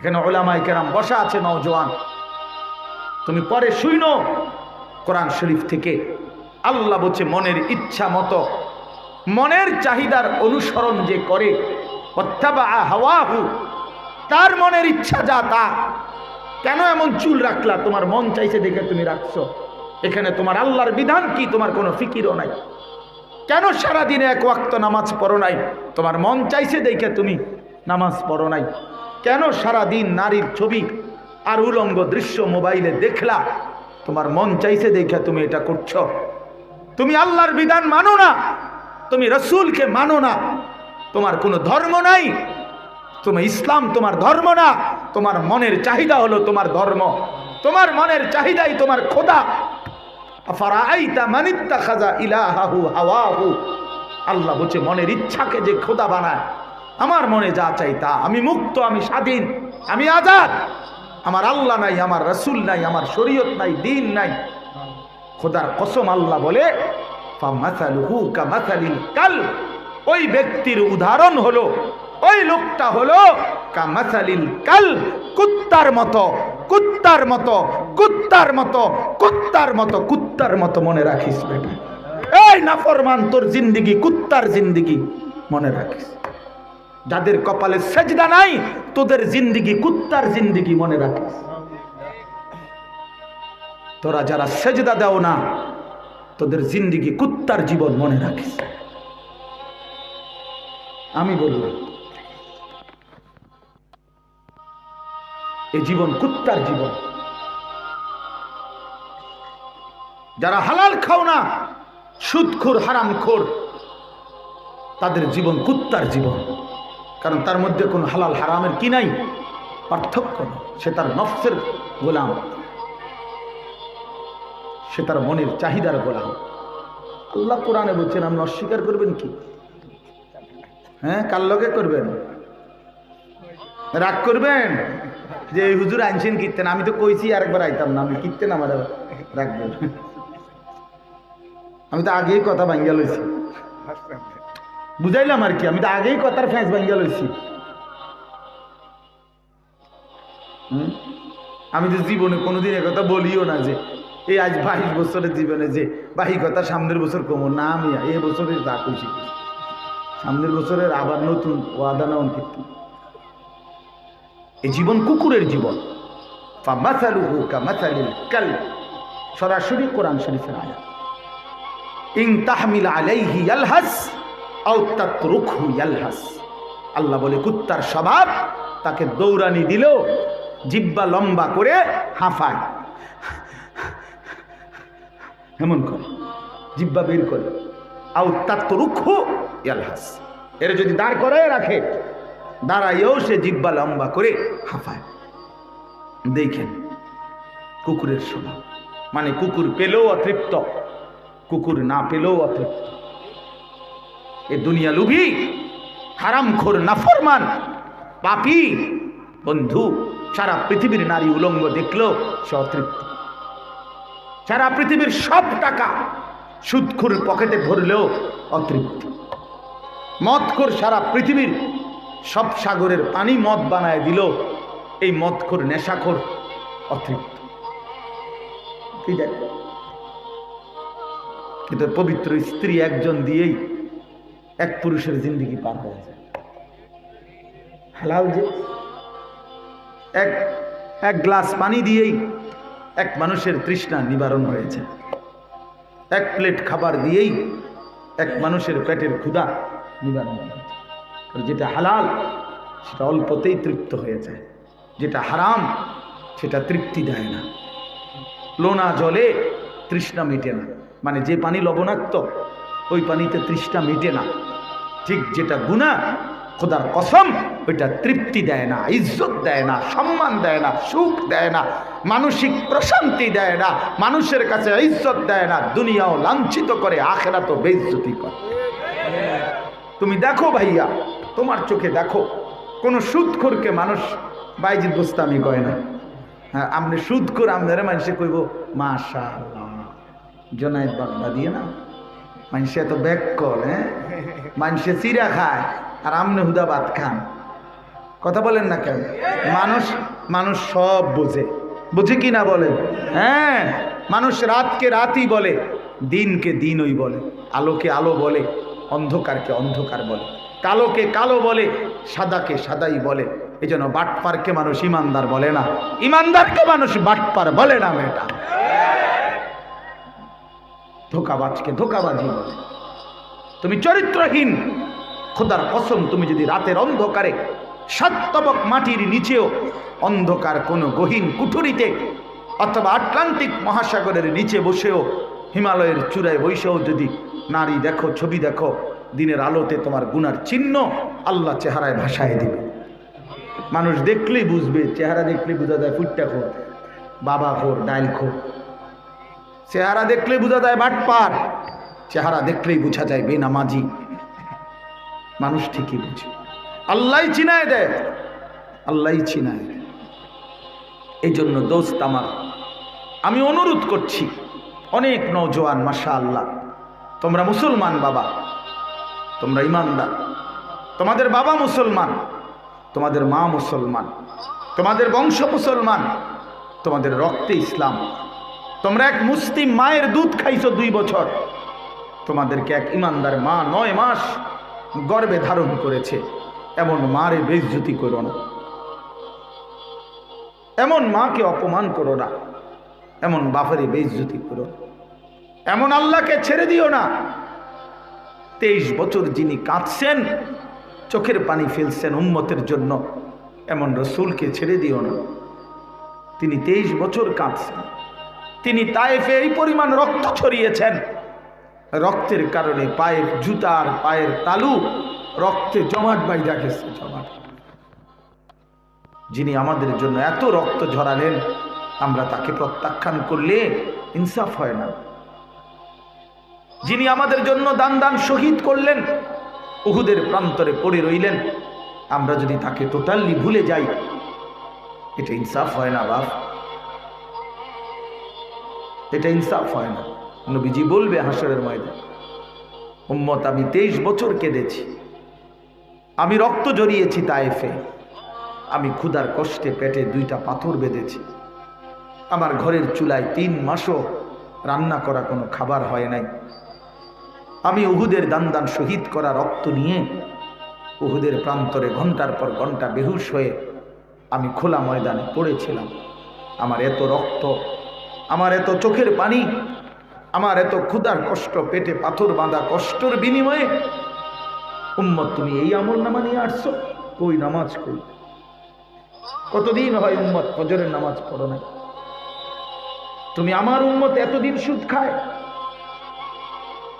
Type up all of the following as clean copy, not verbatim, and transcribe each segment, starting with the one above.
এখানে উলামায়ে কেরাম বসা আছে, নওজোয়ান, তুমি পরে শুনো কোরআন শরীফ থেকে। আল্লাহ বলছে মনের ইচ্ছা মতো, মনের চাহিদার অনুসরণ যে করে, ওয়াত্তাবা হাওয়াহু, তার মনের ইচ্ছা যা তা। কেন এমন চুল রাখলা? তোমার মন চাইছে দেখে তুমি রাখছো। এখানে তোমার আল্লাহর বিধান কি তোমার কোনো ফিকিরও নাই। কেন সারাদিনে এক ওয়াক্ত নামাজ পড়ো নাই? তোমার মন চাইছে দেখে তুমি নামাজ পড়ো নাই। কেন সারাদিন নারীর ছবি আর উলঙ্গ দৃশ্য মোবাইলে দেখলা? তোমার মন চাইছে দেখে তুমি এটা করছো। তুমি আল্লাহর বিধান মানো না, তুমি রসুলকে মানো না, তোমার কোনো ধর্ম নাই, তুমি ইসলাম তোমার ধর্ম না, তোমার মনের চাহিদা হলো তোমার ধর্ম, তোমার মনের চাহিদাই তোমার খোদা। আফারাআইতা মান ইত্তাখাযা ইলাহাহু হাওয়াহু, আল্লাহ বলছে মনের ইচ্ছাকে যে খোদা বানায়। আমার মনে যা চাই তা, আমি মুক্ত, আমি স্বাধীন, আমি আজাদ। আমার আল্লাহ নাই, আমার রসুল নাই, আমার শরীয়ত নাই, দিন নাই। খোদার কসম আল্লাহ বলে ফামাসালুহু কামাসালিল কালব, ওই ব্যক্তির উদাহরণ হলো, ওই লোকটা হলো কামাসালিল কালব, কুত্তার মতো, কুত্তার মতো, কুত্তার মতো, কুত্তার মতো, কুত্তার মতো। মনে রাখিস বেটা, এই নাফরমান, তোর জিন্দেগি কুত্তার জিন্দেগি, মনে রাখিস। যাদের কপালে সেজদা নাই, তোদের জিন্দেগি কুত্তার জিন্দেগি, মনে রাখিস। তোরা যারা সেজদা দাও না, তোদের জিন্দেগি কুত্তার জীবন, মনে রাখিস। আমি বললাম এই জীবন কুত্তার জীবন। যারা হালাল খাও না, সুদখোর হারামখোর, তাদের জীবন কুত্তার জীবন। কারণ তার মধ্যে কোন হালাল হারামের কি নাই, পার্থক্য নেই। সে তার নফসের গোলাম, সে তার মনের চাহিদার গোলাম। আল্লাহ কোরআনে বলছেন, আপনি অস্বীকার করবেন কি? হ্যাঁ, কার লগে করবেন? রাগ করবেন যে এই হুজুর আনছেন কীর্তেন? আমি তো কইছি আরেকবার আইতাম না, আমি কীর্তেন আমার রাখবেন। আমি তো আগেই কথা ভাঙ্গা লইছি, বুঝাইলাম আর কি। আমি তো আগেই কথার ফ্যাঁস ভাঙ্গা লইছি। আমি তো জীবনে কোনোদিন একথা বলিও না যে এই আজ 22 বছরের জীবনে যে বাহি কথা সামনের বছর কমো না। আমি এই বছরের যা খুশি, সামনের বছরের আবার নতুন ওয়াদা নেওয়া কিন্তু। এই জীবন কুকুরের জীবন। ফামাসালুহু কামাসালিল কালব, সরাসরি কোরআন শরীফের আয়াত। ইন তাহমিল আলাইহি ইয়ালহাস আও তাতরুকহু ইয়ালহাস, আল্লাহ বলে কুত্তার স্বভাব, তাকে দৌড়ানি দিলেও জিহ্বা লম্বা করে হাঁফায়, এমন করে জিহ্বা বের করে। আও তাতরুকহু ইয়ালহাস, এর যদি দাঁড় করায় রাখে, দাঁড়াইও সে জিহ্বা লম্বা করে হাঁফায়। দেখেন কুকুরের স্বভাব, মানে কুকুর পেলেও অতৃপ্ত, কুকুর না পেলেও অতৃপ্ত। এ দুনিয়া লুভি, হারামখোর, নাফরমান, পাপী বন্ধু। সারা পৃথিবীর নারী উলঙ্গ দেখলো সে অতৃপ্ত। সারা পৃথিবীর সব টাকা সুদখোর পকেটে ভরলেও অতৃপ্ত। মদখোর সারা পৃথিবীর সব সাগরের পানি মদ বানায় দিল, এই মদখোর, নেশাখোর অতৃপ্ত। কি দেখ, কিন্তু পবিত্র স্ত্রী একজন দিয়েই এক পুরুষের জিন্দেগি পার হয়ে যায়। হালাল যে এক গ্লাস পানি দিয়েই এক মানুষের তৃষ্ণা নিবারণ হয়েছে। এক প্লেট খাবার দিয়েই এক মানুষের পেটের ক্ষুধা নিবারণ হয়েছে। যেটা হালাল সেটা অল্পতেই তৃপ্ত হয়ে যায়, যেটা হারাম সেটা তৃপ্তি দেয় না। লোনা জলে তৃষ্ণা মেটে না, মানে যে পানি লবণাক্ত ওই পানিতে তৃষ্ণা মেটে না। ঠিক যেটা গুনাহ, খোদার কসম, ওইটা তৃপ্তি দেয় না, ইজ্জত দেয় না, সম্মান দেয় না, সুখ দেয় না, মানসিক প্রশান্তি দেয় না, মানুষের কাছে ইজ্জত দেয় না, দুনিয়াও লাঞ্ছিত করে, আখিরাতও বেইজ্জতি করে। তুমি দেখো ভাইয়া, তোমার চোখে দেখো, কোন সুদখোরকে মানুষ বাইজিদ বুস্তামি কয় না। হ্যাঁ, আপনি সুদখোর, আপনারা মানুষে কইব মাশাআল্লাহ, জোনায়েদ বাগদাদি না, মানুষে এত ব্যাক কল, হ্যাঁ, মানুষে চিরা খায় আর আমনে হুদা ভাত খান। কথা বলেন না কেন? মানুষ মানুষ সব বোঝে, বুঝে কি না বলেন? হ্যাঁ, মানুষ রাতকে রাতই বলে, দিনকে দিনই বলে, আলোকে আলো বলে, অন্ধকারকে অন্ধকার বলে, কালোকে কালো বলে, সাদাকে সাদাই বলে। এই জন্য বাটপারকে মানুষ ইমানদার বলে না, ইমানদারকে মানুষ বাটপার বলে না। মেয়েটা ধোকাবাজকে ধোকাবাজি বলে। তুমি চরিত্রহীন। খোদার কসম, তুমি যদি রাতের অন্ধকারে 7 তবক মাটির নিচেও অন্ধকার কোনো গহীন কুঠুরিতে অথবা আটলান্টিক মহাসাগরের নিচে বসেও হিমালয়ের চূড়ায় বসেও যদি নারী দেখো, ছবি দেখো, দিনের আলোতে তোমার গুনার চিহ্ন আল্লাহ চেহারায় ভাসায় দিবে। মানুষ দেখলেই বুঝবে, চেহারা দেখলেই বোঝা যায় ফুটটা খোর, বাবা খোর, ডাইল খোর। চেহারা দেখলেই বোঝা যায় বাটপার, চেহারা দেখলেই বোঝা যায় বেনামাজি। মানুষ ঠিকই বুঝে, আল্লাহই চিনায় দেয়, আল্লাহই চিনায় দেয়। এই জন্য দোস্ত আমার, আমি অনুরোধ করছি, অনেক নওজোয়ান মাশাআল্লাহ, তোমরা মুসলমান বাবা, তোমরা ইমানদার, তোমাদের বাবা মুসলমান, তোমাদের মা মুসলমান, তোমাদের বংশ মুসলমান, তোমাদের রক্তে ইসলাম। তোমরা এক মুসলিম মায়ের দুধ খাইছো 2 বছর, তোমাদেরকে এক ইমানদার মা 9 মাস গর্ভে ধারণ করেছে। এমন মারে বেইজ্জতি করো না, এমন মাকে অপমান করো না, এমন বাপেরে বেইজ্জতি করো না, এমন আল্লাহকে ছেড়ে দিও না। 23 বছর যিনি কাঁদছেন, চোখের পানি ফেলছেন উম্মতের জন্য, এমন রসুলকে ছেড়ে দিও না। তিনি 23 বছর কাঁদছেন, তিনি তায়েফে এই পরিমাণ রক্ত ছড়িয়েছেন, রক্তের কারণে পায়ের জুতার পায়ের তালু রক্তে জমাট বাইধা গেছে, জমাট। যিনি আমাদের জন্য এত রক্ত ঝরালেন, আমরা তাকে প্রত্যাখ্যান করলে ইনসাফ হয় না। যিনি আমাদের জন্য দান দান শহীদ করলেন, উহুদের প্রান্তরে পড়ে রইলেন, আমরা যদি তাকে টোটালি ভুলে যাই, এটা ইনসাফ হয় না বাপ, এটা ইনসাফ হয় না। নবীজি বলবে হাসরের ময়দানে, উম্মত আমি 23 বছর কেঁদেছি, আমি রক্ত জড়িয়েছি তায়েফে, আমি ক্ষুধার কষ্টে পেটে 2টা পাথর বেঁধেছি, আমার ঘরের চুলায় 3 মাসও রান্না করা কোনো খাবার হয় নাই, আমি উহুদের দান দান শহীদ করা রক্ত নিয়ে উহুদের প্রান্তরে ঘন্টার পর ঘন্টা বেহুশ হয়ে আমি খোলা ময়দানে পড়েছিলাম। আমার এত রক্ত, আমার এত চোখের পানি, আমার এত ক্ষুধার কষ্ট, পেটে পাথর বাঁধা কষ্টের বিনিময়ে উম্মত তুমি এই আমল নামা নিয়ে আসছো? কই নামাজ কই? কতদিন হয় উম্মত ফজরের নামাজ পড়ো না? তুমি আমার উম্মত এতদিন সুদ খায়,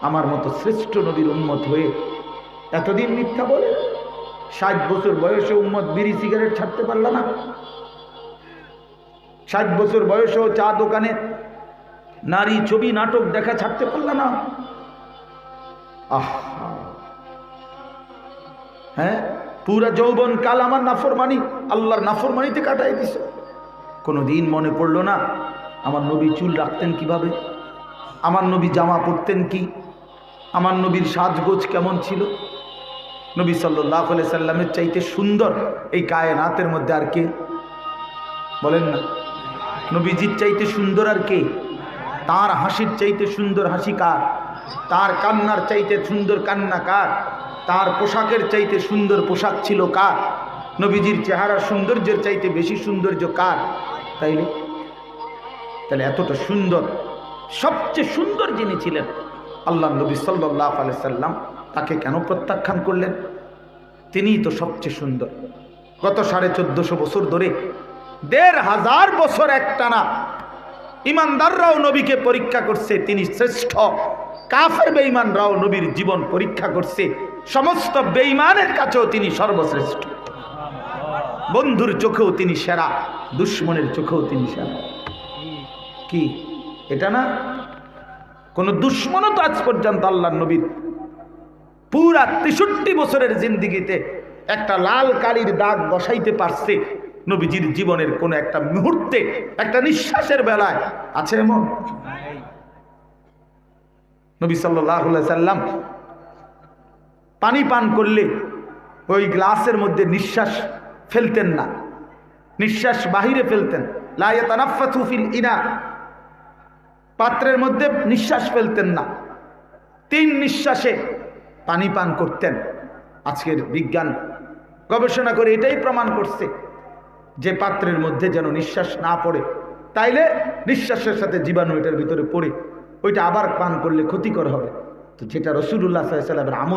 আমার মতো শ্রেষ্ঠ নবীর উম্মত হয়ে এতদিন মিথ্যা বলে। 60 বছর বয়সে উম্মত বিড়ি সিগারেট ছাড়তে পারল না, 60 বছর বয়সেও চা দোকানে নারী ছবি নাটক দেখা ছাড়তে পারল না। হ্যাঁ, পুরা যৌবন কাল আমার নাফরমানি, আল্লাহর নাফরমানিতে কাটাই দিছ। কোনদিন মনে পড়লো না আমার নবী চুল রাখতেন কিভাবে, আমার নবী জামা পরতেন কি, আমার নবীর সাজগোজ কেমন ছিল? নবী সাল্লাল্লাহু আলাইহি সাল্লামের চাইতে সুন্দর এই কায়নাতের মধ্যে আর কে? বলেন না, নবীজির চাইতে সুন্দর আর কে? তার হাসির চাইতে সুন্দর হাসি কার? তার কান্নার চাইতে সুন্দর কান্না কার? তার পোশাকের চাইতে সুন্দর পোশাক ছিল কার? নবীজির চেহারা সৌন্দর্যের চাইতে বেশি সৌন্দর্য কার? তাইলে এতটা সুন্দর, সবচেয়ে সুন্দর যিনি ছিলেন আল্লাহ নবী সাল্লাল্লাহু আলাইহি সাল্লাম, তাকে কেন প্রত্যাখ্যান করলেন? তিনিই তো সবচেয়ে সুন্দর। গত 1450 বছর ধরে 1500 বছর একটানা ইমানদাররাও নবীকে পরীক্ষা করছে, তিনি শ্রেষ্ঠ। কাফের বেঈমানরাও নবীর জীবন পরীক্ষা করছে, সমস্ত বেঈমানের কাছেও তিনি সর্বশ্রেষ্ঠ। বন্ধুর চোখেও তিনি সেরা, দুশ্মনের চোখেও তিনি সেরা। কি এটা না? কোন দুশ্মনও তো আজ পর্যন্ত আল্লাহর নবীর পুরা 63 বছরের জিন্দেগিতে একটা লাল কালির দাগ বসাইতে পারছে নবীজির জীবনের কোন একটা মুহূর্তে, একটা নিঃশ্বাসের বেলায়? আছে এমন? নবী সাল্লাল্লাহু আলাইহি সাল্লাম পানি পান করলে ওই গ্লাসের মধ্যে নিঃশ্বাস ফেলতেন না, নিঃশ্বাস বাহিরে ফেলতেন। লা ইয়াতানাফাসু ফিল ইনা, পাত্রের মধ্যে নিঃশ্বাস ফেলতেন না, 3 নিঃশ্বাসে পানি পান করতেন। আজকের বিজ্ঞান গবেষণা করে এটাই প্রমাণ করছে যে পাত্রের মধ্যে যেন নিঃশ্বাস না পড়ে, তাইলে নিঃশ্বাসের সাথে জীবাণু এটার ভিতরে পড়ে ওইটা আবার পান করলে ক্ষতিকর হবে। তো যেটা রাসূলুল্লাহ সাল্লাল্লাহু আলাইহি ওয়াসাল্লামের আমল